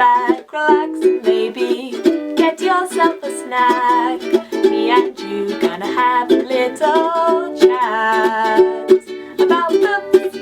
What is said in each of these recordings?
back, relax, and maybe get yourself a snack. Me and you gonna have a little chat about books.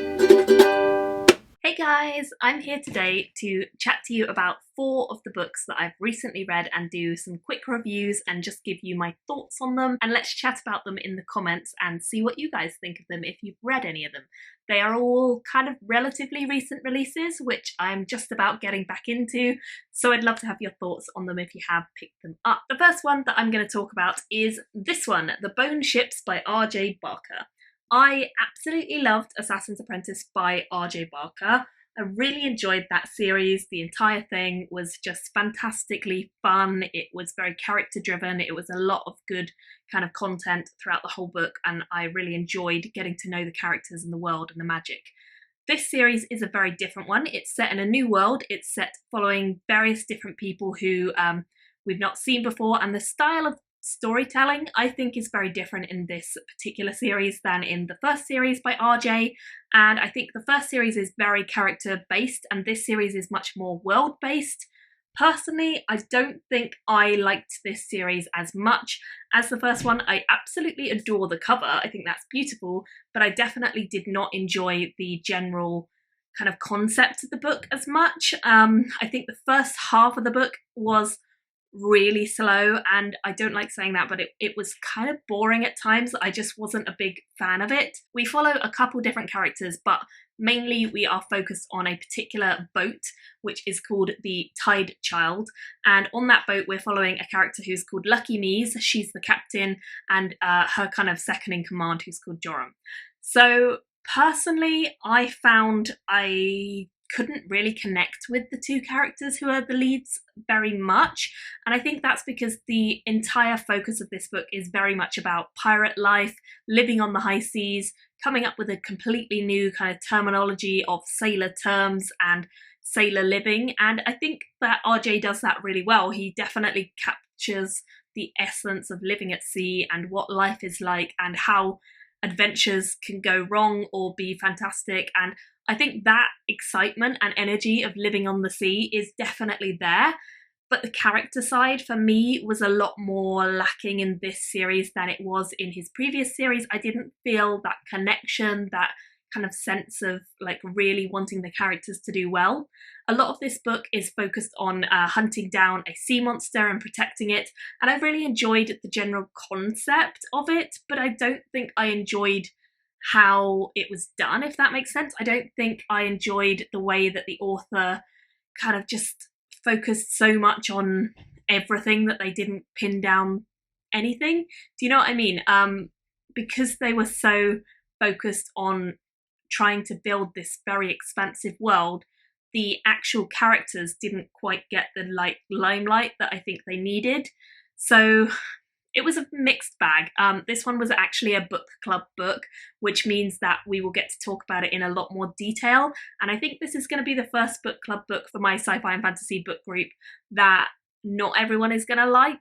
Hey guys, I'm here today to chat to you about 4 of the books that I've recently read and do some quick reviews and just give you my thoughts on them, and let's chat about them in the comments and see what you guys think of them if you've read any of them. They are all kind of relatively recent releases, which I'm just about getting back into, so I'd love to have your thoughts on them if you have picked them up. The first one that I'm going to talk about is this one, The Bone Ships by R.J. Barker. I absolutely loved Assassin's Apprentice by R.J. Barker. I really enjoyed that series. The entire thing was just fantastically fun. It was very character driven. It was a lot of good kind of content throughout the whole book, and I really enjoyed getting to know the characters and the world and the magic. This series is a very different one. It's set in a new world. It's set following various different people who we've not seen before, and the style of storytelling I think is very different in this particular series than in the first series by RJ, and I think the first series is very character based and this series is much more world based. Personally, I don't think I liked this series as much as the first one. I absolutely adore the cover, I think that's beautiful, but I definitely did not enjoy the general kind of concept of the book as much. I think the first half of the book was really slow, and I don't like saying that, but it was kind of boring at times. I just wasn't a big fan of it. We follow a couple different characters, but mainly we are focused on a particular boat which is called the Tide Child, and on that boat we're following a character who's called Lucky Mies. She's the captain, and her kind of second in command who's called Joram. So personally I found I couldn't really connect with the 2 characters who are the leads very much, and I think that's because the entire focus of this book is very much about pirate life, living on the high seas, coming up with a completely new kind of terminology of sailor terms and sailor living, and I think that RJ does that really well. He definitely captures the essence of living at sea and what life is like and how adventures can go wrong or be fantastic, and I think that excitement and energy of living on the sea is definitely there, but the character side for me was a lot more lacking in this series than it was in his previous series. I didn't feel that connection, that kind of sense of like really wanting the characters to do well. A lot of this book is focused on hunting down a sea monster and protecting it, and I really enjoyed the general concept of it, but I don't think I enjoyed how it was done, if that makes sense. I don't think I enjoyed the way that the author kind of just focused so much on everything that they didn't pin down anything. Do you know what I mean? Because they were so focused on trying to build this very expansive world, the actual characters didn't quite get the limelight that I think they needed. So it was a mixed bag. This one was actually a book club book, which means that we will get to talk about it in a lot more detail. And I think this is going to be the first book club book for my sci-fi and fantasy book group that not everyone is going to like.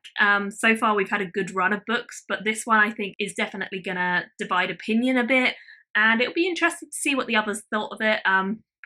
So far we've had a good run of books, but this one I think is definitely going to divide opinion a bit, and it'll be interesting to see what the others thought of it.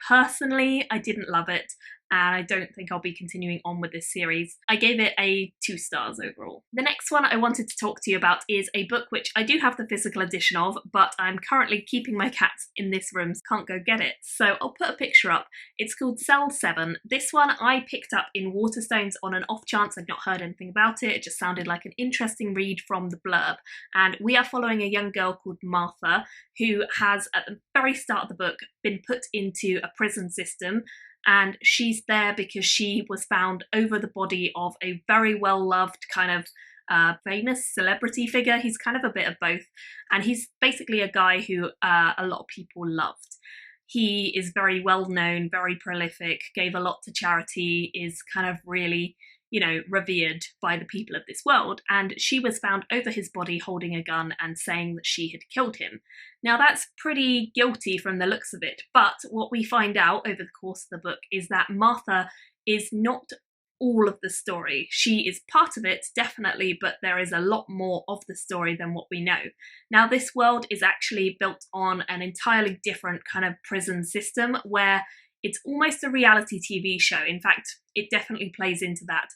Personally, I didn't love it, and I don't think I'll be continuing on with this series. I gave it a 2 stars overall. The next one I wanted to talk to you about is a book which I do have the physical edition of, but I'm currently keeping my cats in this room, so can't go get it. So I'll put a picture up. It's called Cell 7. This one I picked up in Waterstones on an off chance. I'd not heard anything about it. It just sounded like an interesting read from the blurb. And we are following a young girl called Martha, who has, at the very start of the book, been put into a prison system, and she's there because she was found over the body of a very well-loved kind of famous celebrity figure. He's kind of a bit of both, and he's basically a guy who a lot of people loved. He is very well known, very prolific, gave a lot to charity, is kind of really, you know, revered by the people of this world, and she was found over his body holding a gun and saying that she had killed him. Now that's pretty guilty from the looks of it, but what we find out over the course of the book is that Martha is not all of the story. She is part of it, definitely, but there is a lot more of the story than what we know. Now, this world is actually built on an entirely different kind of prison system where It's almost a reality TV show. In fact, it definitely plays into that.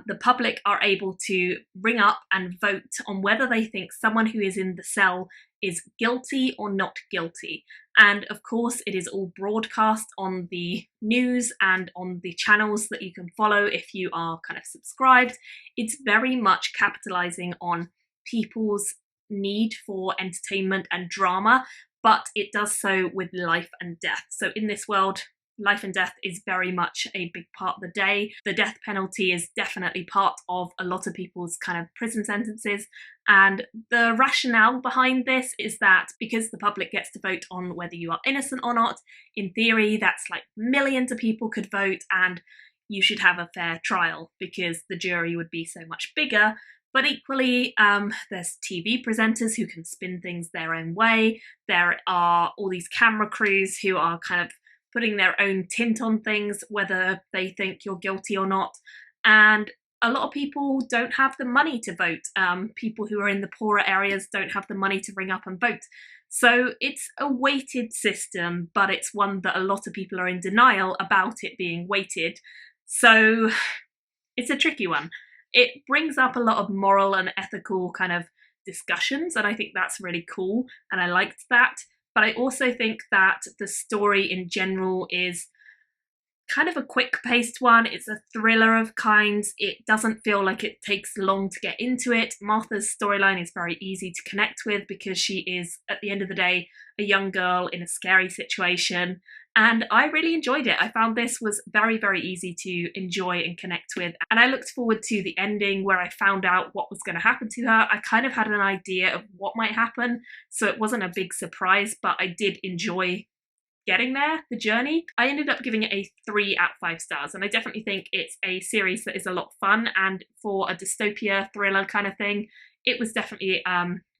The public are able to ring up and vote on whether they think someone who is in the cell is guilty or not guilty. And of course, it is all broadcast on the news and on the channels that you can follow if you are kind of subscribed. It's very much capitalizing on people's need for entertainment and drama, but it does so with life and death. So in this world, life and death is very much a big part of the day. The death penalty is definitely part of a lot of people's kind of prison sentences. And the rationale behind this is that because the public gets to vote on whether you are innocent or not, in theory, that's like millions of people could vote and you should have a fair trial because the jury would be so much bigger. But equally, there's TV presenters who can spin things their own way. There are all these camera crews who are kind of putting their own tint on things, whether they think you're guilty or not. And a lot of people don't have the money to vote. People who are in the poorer areas don't have the money to ring up and vote. So it's a weighted system, but it's one that a lot of people are in denial about it being weighted. So it's a tricky one. It brings up a lot of moral and ethical kind of discussions, and I think that's really cool, and I liked that. But I also think that the story in general is kind of a quick-paced one. It's a thriller of kinds. It doesn't feel like it takes long to get into it. Martha's storyline is very easy to connect with because she is, at the end of the day, a young girl in a scary situation. And I really enjoyed it. I found this was very, very easy to enjoy and connect with. And I looked forward to the ending where I found out what was going to happen to her. I kind of had an idea of what might happen, so it wasn't a big surprise, but I did enjoy getting there, the journey. I ended up giving it a 3 out of 5 stars, and I definitely think it's a series that is a lot of fun, and for a dystopia thriller kind of thing, it was definitely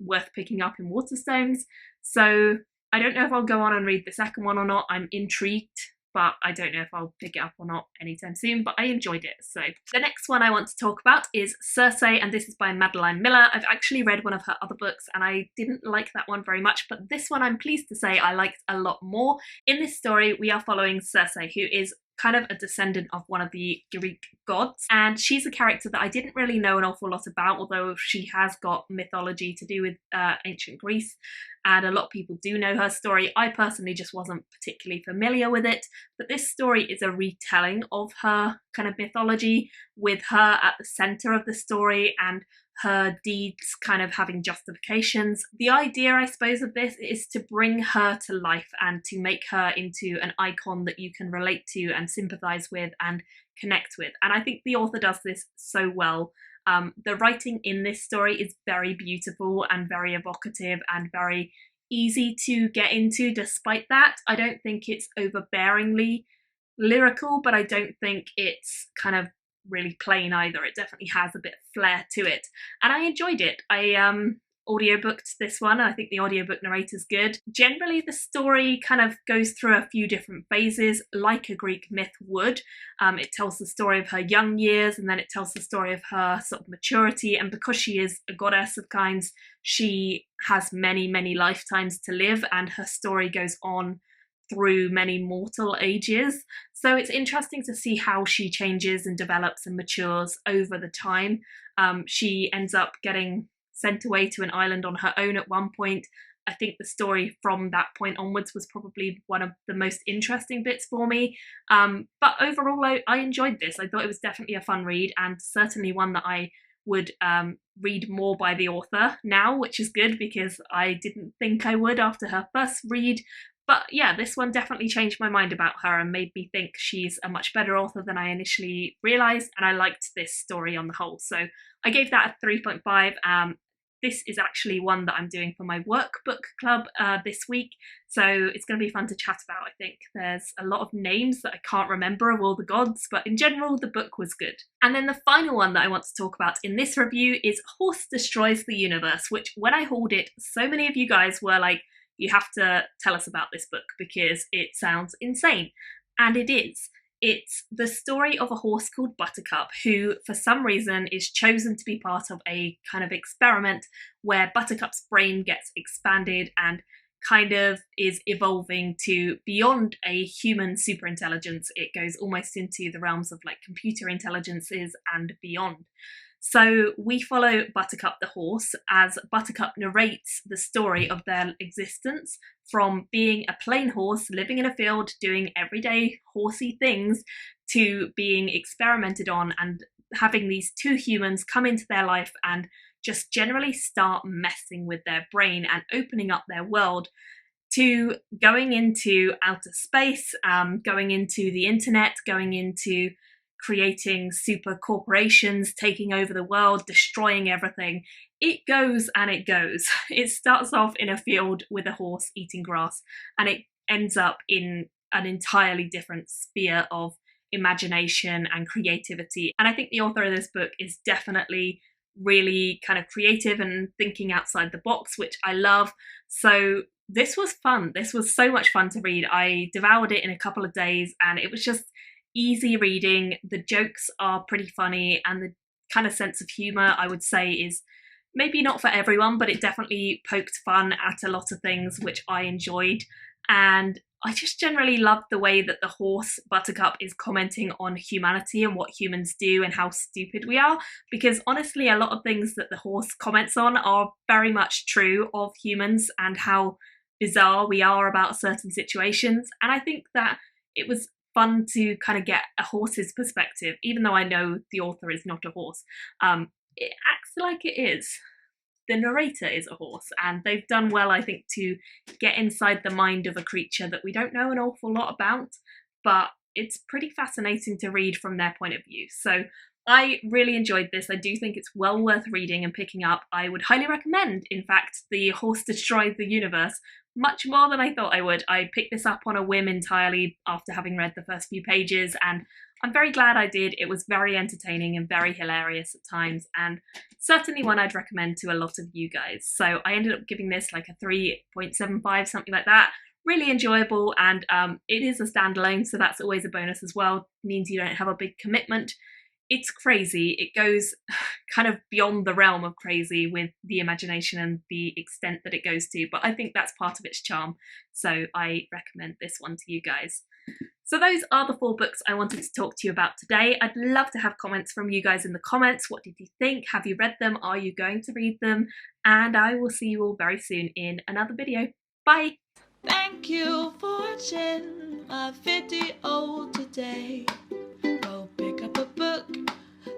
worth picking up in Waterstones. So I don't know if I'll go on and read the second one or not. I'm intrigued, but I don't know if I'll pick it up or not anytime soon, but I enjoyed it. So the next one I want to talk about is Circe, and this is by Madeline Miller. I've actually read one of her other books and I didn't like that one very much, but this one I'm pleased to say I liked a lot more. In this story, we are following Circe, who is kind of a descendant of one of the Greek gods, and she's a character that I didn't really know an awful lot about, although she has got mythology to do with ancient Greece, and a lot of people do know her story. I personally just wasn't particularly familiar with it, but this story is a retelling of her kind of mythology, with her at the centre of the story and her deeds kind of having justifications. The idea, I suppose, of this is to bring her to life and to make her into an icon that you can relate to and sympathise with and connect with. And I think the author does this so well. The writing in this story is very beautiful and very evocative and very easy to get into. Despite that, I don't think it's overbearingly lyrical, but I don't think it's kind of really plain either. It definitely has a bit of flair to it, and I enjoyed it. I audiobooked this one, and I think the audiobook narrator's good. Generally, the story kind of goes through a few different phases, like a Greek myth would. It tells the story of her young years, and then it tells the story of her sort of maturity, and because she is a goddess of kinds, she has many, many lifetimes to live, and her story goes on through many mortal ages. So it's interesting to see how she changes and develops and matures over the time. She ends up getting sent away to an island on her own at one point. I think the story from that point onwards was probably one of the most interesting bits for me. But overall, I enjoyed this. I thought it was definitely a fun read, and certainly one that I would read more by the author now, which is good because I didn't think I would after her first read. But yeah, this one definitely changed my mind about her and made me think she's a much better author than I initially realised, and I liked this story on the whole. So I gave that a 3.5. This is actually one that I'm doing for my workbook club this week, so it's going to be fun to chat about, I think. There's a lot of names that I can't remember of all the gods, but in general, the book was good. And then the final one that I want to talk about in this review is Horse Destroys the Universe, which when I hauled it, so many of you guys were like, you have to tell us about this book because it sounds insane. And it is. It's the story of a horse called Buttercup, who for some reason is chosen to be part of a kind of experiment where Buttercup's brain gets expanded and kind of is evolving to beyond a human superintelligence. It goes almost into the realms of like computer intelligences and beyond. So we follow Buttercup the horse as Buttercup narrates the story of their existence from being a plain horse living in a field doing everyday horsey things to being experimented on and having these two humans come into their life and just generally start messing with their brain and opening up their world, to going into outer space, going into the internet, going into creating super corporations, taking over the world, destroying everything. It goes and it goes. It starts off in a field with a horse eating grass, and it ends up in an entirely different sphere of imagination and creativity. And I think the author of this book is definitely really kind of creative and thinking outside the box, which I love. So this was fun. This was so much fun to read. I devoured it in a couple of days, and it was just easy reading. The jokes are pretty funny, and the kind of sense of humour, I would say, is maybe not for everyone, but it definitely poked fun at a lot of things which I enjoyed. And I just generally loved the way that the horse Buttercup is commenting on humanity and what humans do and how stupid we are, because honestly a lot of things that the horse comments on are very much true of humans and how bizarre we are about certain situations. And I think that it was fun to kind of get a horse's perspective, even though I know the author is not a horse. It acts like it is. The narrator is a horse, and they've done well, I think, to get inside the mind of a creature that we don't know an awful lot about, but it's pretty fascinating to read from their point of view. So I really enjoyed this. I do think it's well worth reading and picking up. I would highly recommend, in fact, The Horse Destroyed the Universe, much more than I thought I would. I picked this up on a whim entirely after having read the first few pages, and I'm very glad I did. It was very entertaining and very hilarious at times, and certainly one I'd recommend to a lot of you guys. So I ended up giving this like a 3.75, something like that. Really enjoyable, and it is a standalone, so that's always a bonus as well. It means you don't have a big commitment. It's crazy. It goes kind of beyond the realm of crazy with the imagination and the extent that it goes to, but I think that's part of its charm. So I recommend this one to you guys. So those are the 4 books I wanted to talk to you about today. I'd love to have comments from you guys in the comments. What did you think? Have you read them? Are you going to read them? And I will see you all very soon in another video. Bye! Thank you for watching my video today. Go pick up a book,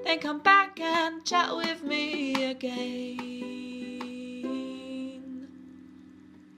then come back and chat with me again.